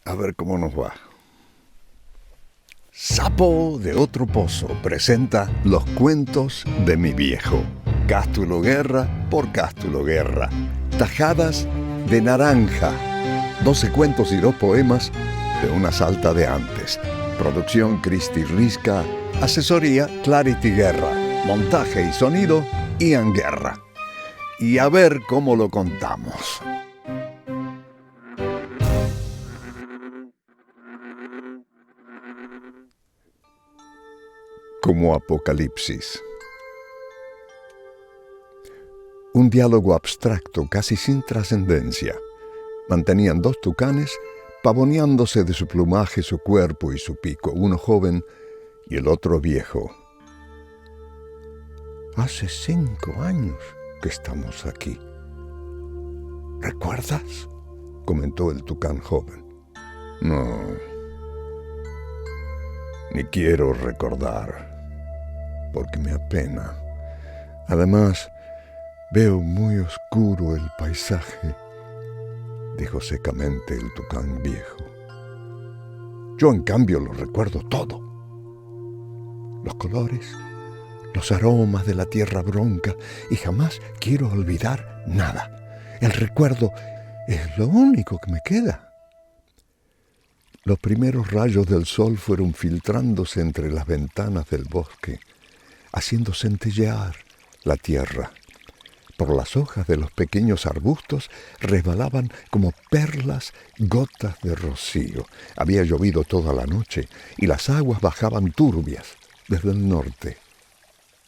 A ver cómo nos va. Sapo de otro pozo presenta Los cuentos de mi viejo. Cástulo Guerra por Cástulo Guerra. Tajadas de naranja. 12 cuentos y 2 poemas de una salta de antes. Producción Cristi Risca. Asesoría Clarity Guerra. Montaje y sonido Ian Guerra. Y a ver cómo lo contamos. Como Apocalipsis. Un diálogo abstracto, casi sin trascendencia. Mantenían 2 tucanes pavoneándose de su plumaje, su cuerpo y su pico, uno joven y el otro viejo. Hace 5 años que estamos aquí. ¿Recuerdas?, comentó el tucán joven. No, ni quiero recordar, porque me apena. Además, veo muy oscuro el paisaje, dijo secamente el tucán viejo. Yo, en cambio, lo recuerdo todo. Los colores, los aromas de la tierra bronca, y jamás quiero olvidar nada. El recuerdo es lo único que me queda. Los primeros rayos del sol fueron filtrándose entre las ventanas del bosque, haciendo centellear la tierra. Por las hojas de los pequeños arbustos resbalaban como perlas gotas de rocío. Había llovido toda la noche y las aguas bajaban turbias desde el norte.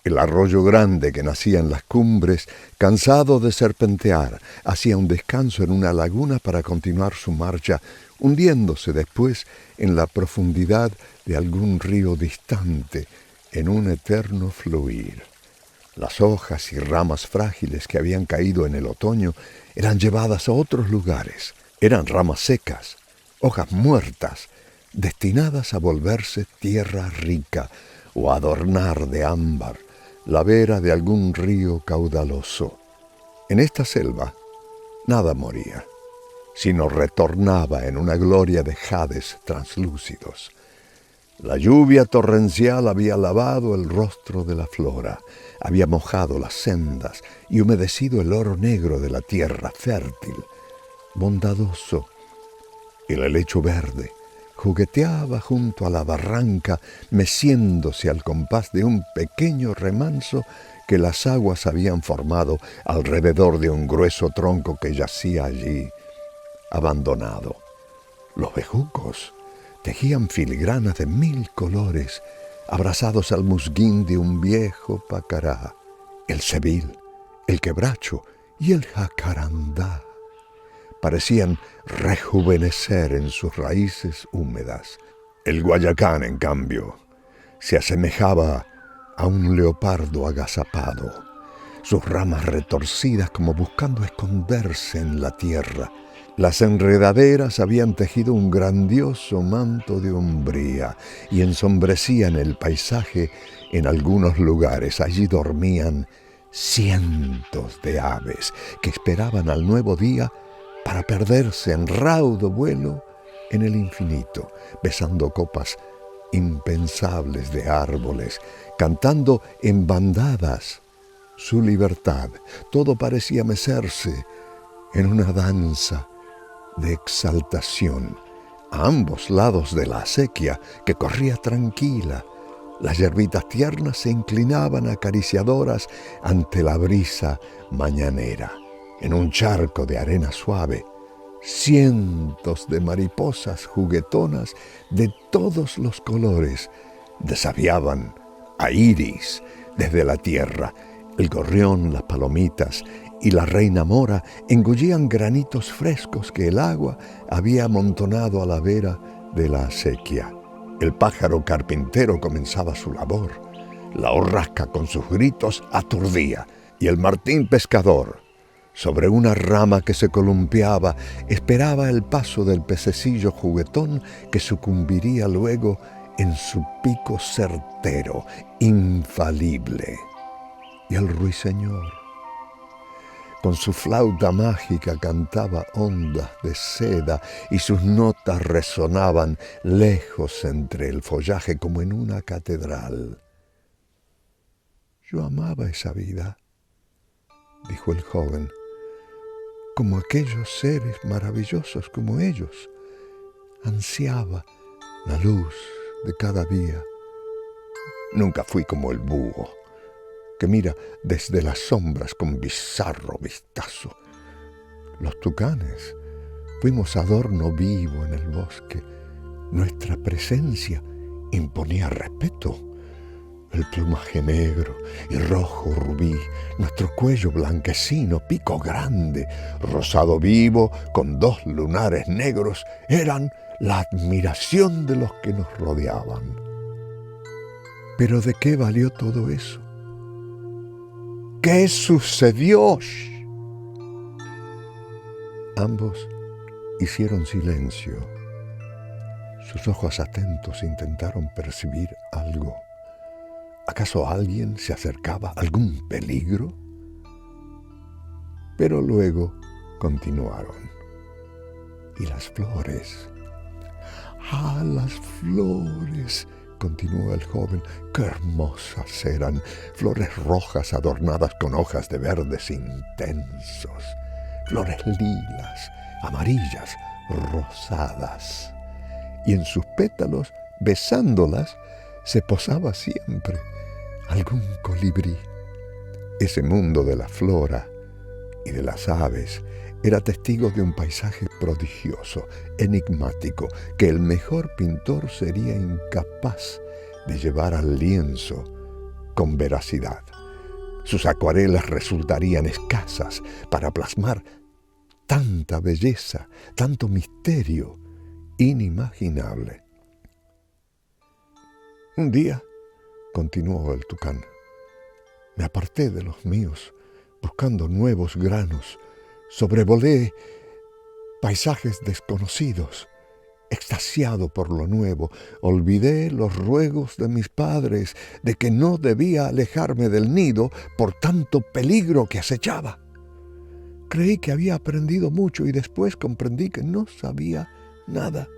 El arroyo grande que nacía en las cumbres, cansado de serpentear, hacía un descanso en una laguna para continuar su marcha, hundiéndose después en la profundidad de algún río distante, en un eterno fluir. Las hojas y ramas frágiles que habían caído en el otoño eran llevadas a otros lugares. Eran ramas secas, hojas muertas, destinadas a volverse tierra rica o a adornar de ámbar la vera de algún río caudaloso. En esta selva nada moría, sino retornaba en una gloria de jades translúcidos. La lluvia torrencial había lavado el rostro de la flora, había mojado las sendas y humedecido el oro negro de la tierra fértil. Bondadoso, el helecho verde jugueteaba junto a la barranca, meciéndose al compás de un pequeño remanso que las aguas habían formado alrededor de un grueso tronco que yacía allí, abandonado. Los bejucos tejían filigranas de 1000 colores, abrazados al musguín de un viejo pacará. El cebil, el quebracho y el jacarandá parecían rejuvenecer en sus raíces húmedas. El guayacán, en cambio, se asemejaba a un leopardo agazapado, sus ramas retorcidas como buscando esconderse en la tierra. Las enredaderas habían tejido un grandioso manto de umbría y ensombrecían el paisaje en algunos lugares. Allí dormían cientos de aves que esperaban al nuevo día para perderse en raudo vuelo en el infinito, besando copas impensables de árboles, cantando en bandadas su libertad. Todo parecía mecerse en una danza de exaltación. A ambos lados de la acequia, que corría tranquila, las yerbitas tiernas se inclinaban acariciadoras ante la brisa mañanera. En un charco de arena suave, cientos de mariposas juguetonas de todos los colores desafiaban a iris desde la tierra. El gorrión, las palomitas y la reina mora engullían granitos frescos que el agua había amontonado a la vera de la acequia. El pájaro carpintero comenzaba su labor. La borrasca con sus gritos aturdía, y el martín pescador, sobre una rama que se columpiaba, esperaba el paso del pececillo juguetón que sucumbiría luego en su pico certero, infalible. Y el ruiseñor, Con su flauta mágica cantaba ondas de seda y sus notas resonaban lejos entre el follaje como en una catedral. Yo amaba esa vida, dijo el joven, como aquellos seres maravillosos como ellos. Ansiaba la luz de cada día. Nunca fui como el búho, que mira desde las sombras con bizarro vistazo. Los tucanes fuimos adorno vivo en el bosque. Nuestra presencia imponía respeto. El plumaje negro y rojo rubí, nuestro cuello blanquecino, pico grande, rosado vivo con 2 lunares negros, eran la admiración de los que nos rodeaban. ¿Pero de qué valió todo eso? ¿Qué sucedió? Ambos hicieron silencio. Sus ojos atentos intentaron percibir algo. ¿Acaso alguien se acercaba? ¿Algún peligro? Pero luego continuaron. ¿Y las flores? ¡Ah, las flores!, continuó el joven. ¡Qué hermosas eran! Flores rojas adornadas con hojas de verdes intensos. Flores lilas, amarillas, rosadas. Y en sus pétalos, besándolas, se posaba siempre algún colibrí. Ese mundo de la flora y de las aves era testigo de un paisaje prodigioso, enigmático, que el mejor pintor sería incapaz de llevar al lienzo con veracidad. Sus acuarelas resultarían escasas para plasmar tanta belleza, tanto misterio inimaginable. Un día, continuó el tucán, me aparté de los míos buscando nuevos granos. Sobrevolé paisajes desconocidos, extasiado por lo nuevo. Olvidé los ruegos de mis padres de que no debía alejarme del nido por tanto peligro que acechaba. Creí que había aprendido mucho y después comprendí que no sabía nada.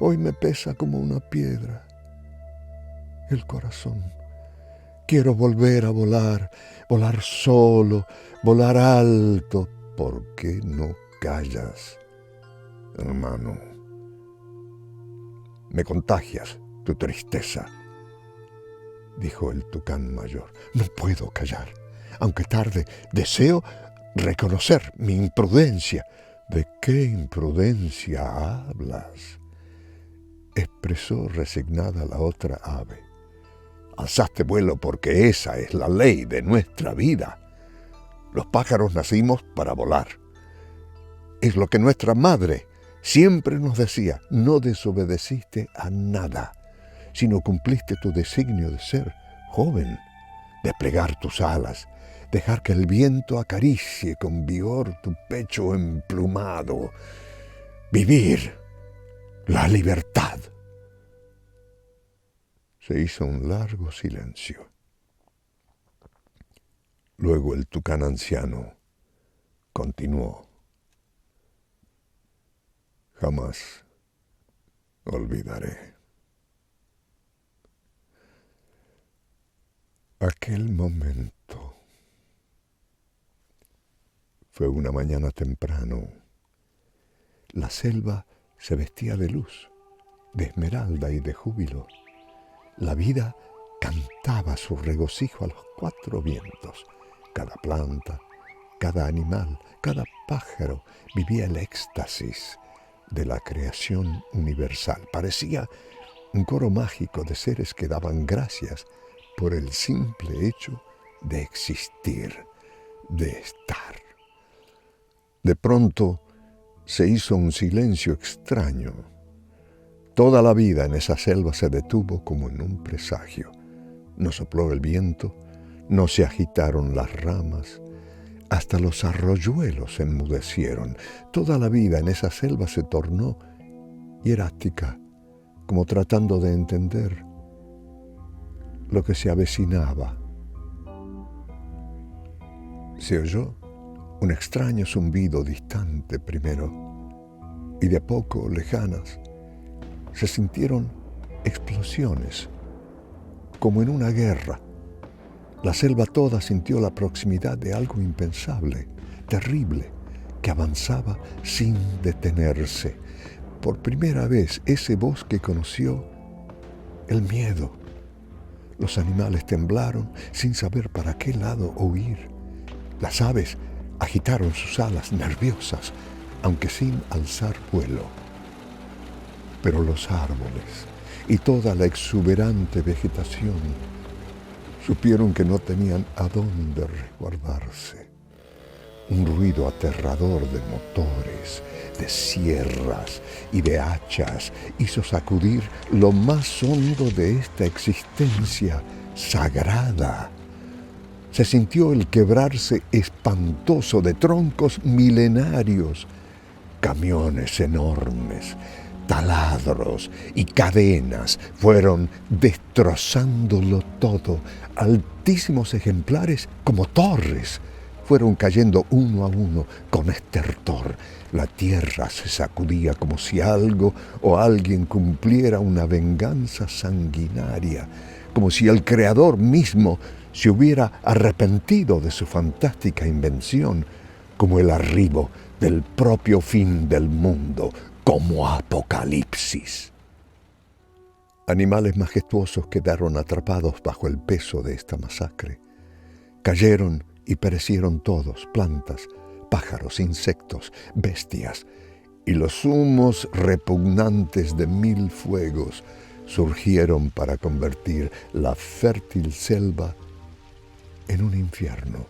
Hoy me pesa como una piedra el corazón. Quiero volver a volar, volar solo, volar alto. ¿Por qué no callas, hermano? Me contagias tu tristeza, dijo el tucán mayor. No puedo callar. Aunque tarde, deseo reconocer mi imprudencia. ¿De qué imprudencia hablas?, expresó resignada la otra ave. Alzaste vuelo porque esa es la ley de nuestra vida. Los pájaros nacimos para volar. Es lo que nuestra madre siempre nos decía. No desobedeciste a nada, sino cumpliste tu designio de ser joven, desplegar tus alas, dejar que el viento acaricie con vigor tu pecho emplumado, vivir la libertad. Se hizo un largo silencio. Luego el tucán anciano continuó. Jamás olvidaré aquel momento. Fue una mañana temprano. La selva se vestía de luz, de esmeralda y de júbilo. La vida cantaba su regocijo a los 4 vientos. Cada planta, cada animal, cada pájaro vivía el éxtasis de la creación universal. Parecía un coro mágico de seres que daban gracias por el simple hecho de existir, de estar. De pronto se hizo un silencio extraño. Toda la vida en esa selva se detuvo como en un presagio. No sopló el viento, no se agitaron las ramas, hasta los arroyuelos enmudecieron. Toda la vida en esa selva se tornó hierática, como tratando de entender lo que se avecinaba. Se oyó un extraño zumbido distante primero, y de a poco, lejanas, se sintieron explosiones, como en una guerra. La selva toda sintió la proximidad de algo impensable, terrible, que avanzaba sin detenerse. Por primera vez ese bosque conoció el miedo. Los animales temblaron sin saber para qué lado huir. Las aves agitaron sus alas nerviosas, aunque sin alzar vuelo. Pero los árboles y toda la exuberante vegetación supieron que no tenían a dónde resguardarse. Un ruido aterrador de motores, de sierras y de hachas hizo sacudir lo más hondo de esta existencia sagrada. Se sintió el quebrarse espantoso de troncos milenarios, camiones enormes, taladros y cadenas fueron destrozándolo todo. Altísimos ejemplares como torres fueron cayendo uno a uno con estertor. La tierra se sacudía como si algo o alguien cumpliera una venganza sanguinaria, como si el creador mismo se hubiera arrepentido de su fantástica invención, como el arribo del propio fin del mundo, como Apocalipsis. Animales majestuosos quedaron atrapados bajo el peso de esta masacre. Cayeron y perecieron todos, plantas, pájaros, insectos, bestias, y los humos repugnantes de 1000 fuegos surgieron para convertir la fértil selva en un infierno.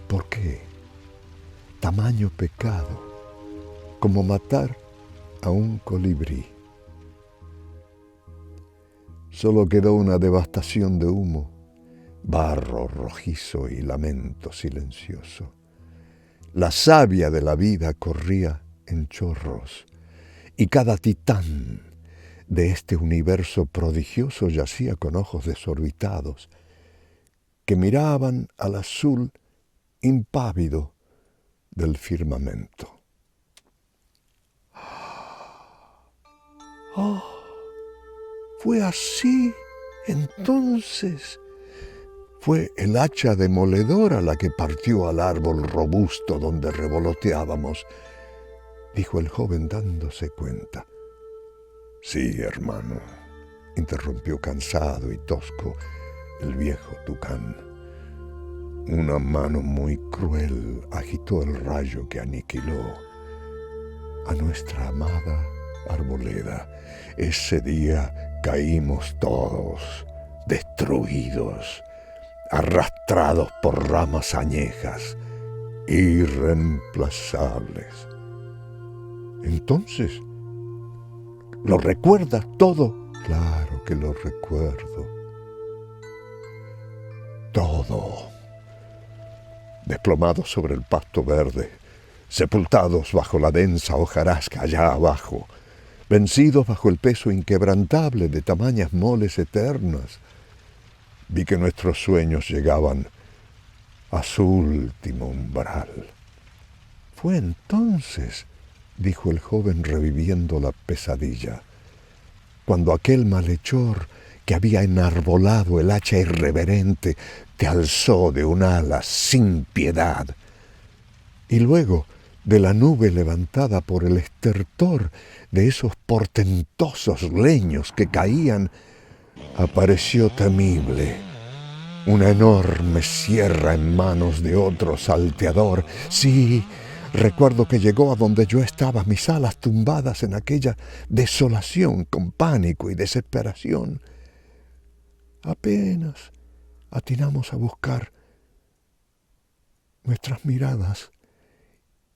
¿Por qué? Tamaño pecado, como matar a un colibrí. Solo quedó una devastación de humo, barro rojizo y lamento silencioso. La savia de la vida corría en chorros, y cada titán de este universo prodigioso yacía con ojos desorbitados, que miraban al azul impávido del firmamento. ¡Oh! ¿Fue así entonces? Fue el hacha demoledora la que partió al árbol robusto donde revoloteábamos, dijo el joven dándose cuenta. Sí, hermano, interrumpió cansado y tosco el viejo tucán. Una mano muy cruel agitó el rayo que aniquiló a nuestra amada arboleda. Ese día caímos todos, destruidos, arrastrados por ramas añejas, irreemplazables. Entonces, ¿lo recuerdas todo? Claro que lo recuerdo. Todo. Desplomados sobre el pasto verde, sepultados bajo la densa hojarasca allá abajo, vencidos bajo el peso inquebrantable de tamañas moles eternas, vi que nuestros sueños llegaban a su último umbral. Fue entonces, dijo el joven reviviendo la pesadilla, cuando aquel malhechor que había enarbolado el hacha irreverente te alzó de un ala sin piedad. Y luego, de la nube levantada por el estertor de esos portentosos leños que caían, apareció temible una enorme sierra en manos de otro salteador. Sí, recuerdo que llegó a donde yo estaba, mis alas tumbadas en aquella desolación, con pánico y desesperación. Apenas atinamos a buscar nuestras miradas,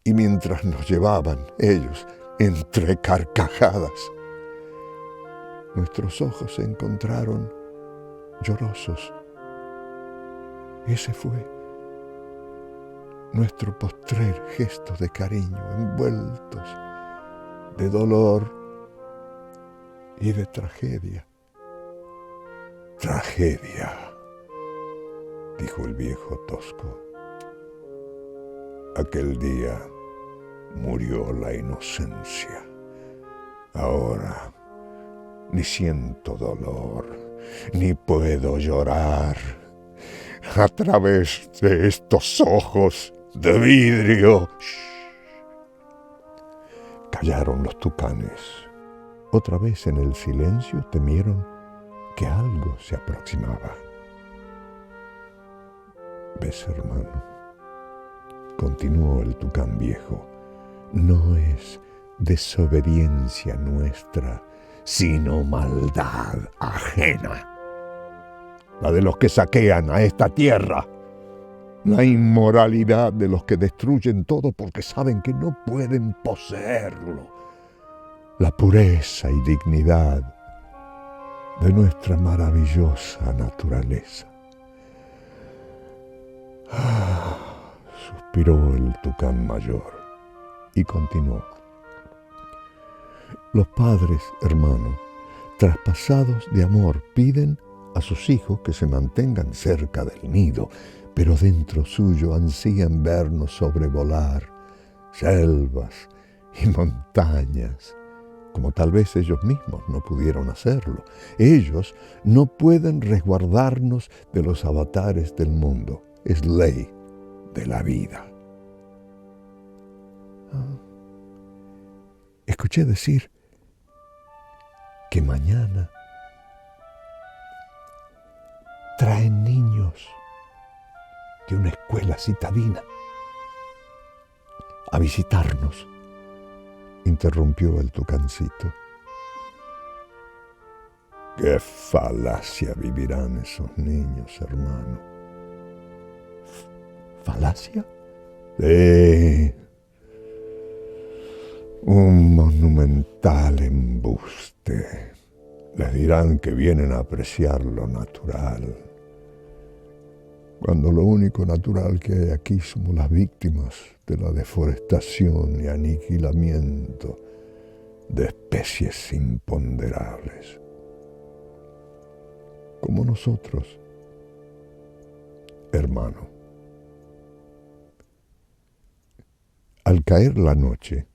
y mientras nos llevaban ellos entre carcajadas, nuestros ojos se encontraron llorosos. Ese fue nuestro postrer gesto de cariño, envueltos de dolor y de tragedia. Tragedia. dijo el viejo tosco. Aquel día murió la inocencia. Ahora ni siento dolor, ni puedo llorar. A través de estos ojos de vidrio. Callaron los tucanes. Otra vez en el silencio temieron que algo se aproximaba. ¿Ves, hermano? Continuó el tucán viejo. No es desobediencia nuestra, sino maldad ajena. La de los que saquean a esta tierra. La inmoralidad de los que destruyen todo porque saben que no pueden poseerlo. La pureza y dignidad de nuestra maravillosa naturaleza. Suspiró el tucán mayor y continuó. Los padres, hermano, traspasados de amor, piden a sus hijos que se mantengan cerca del nido, pero dentro suyo ansían vernos sobrevolar selvas y montañas, como tal vez ellos mismos no pudieron hacerlo. Ellos no pueden resguardarnos de los avatares del mundo. Es ley de la vida. Escuché decir que mañana traen niños de una escuela citadina a visitarnos, interrumpió el tucancito. ¡Qué falacia vivirán esos niños, hermano! ¿Falacia? Sí. Un monumental embuste. Les dirán que vienen a apreciar lo natural, cuando lo único natural que hay aquí somos las víctimas de la deforestación y aniquilamiento de especies imponderables. Como nosotros, hermano. Al caer la noche,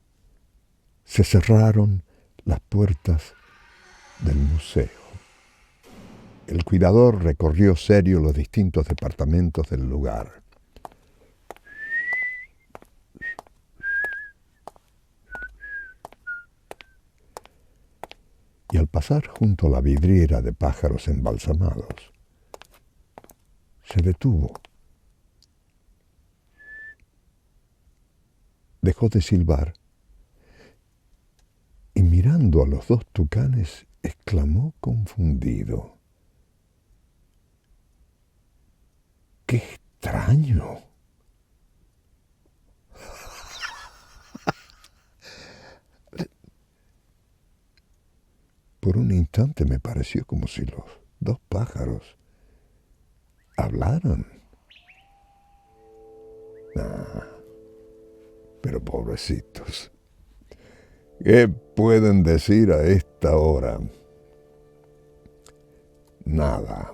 se cerraron las puertas del museo. El cuidador recorrió serio los distintos departamentos del lugar. Y al pasar junto a la vidriera de pájaros embalsamados, se detuvo. Dejó de silbar y mirando a los dos tucanes exclamó confundido: ¡qué extraño! Por un instante me pareció como si los dos pájaros hablaran. Pero pobrecitos, ¿qué pueden decir a esta hora? Nada.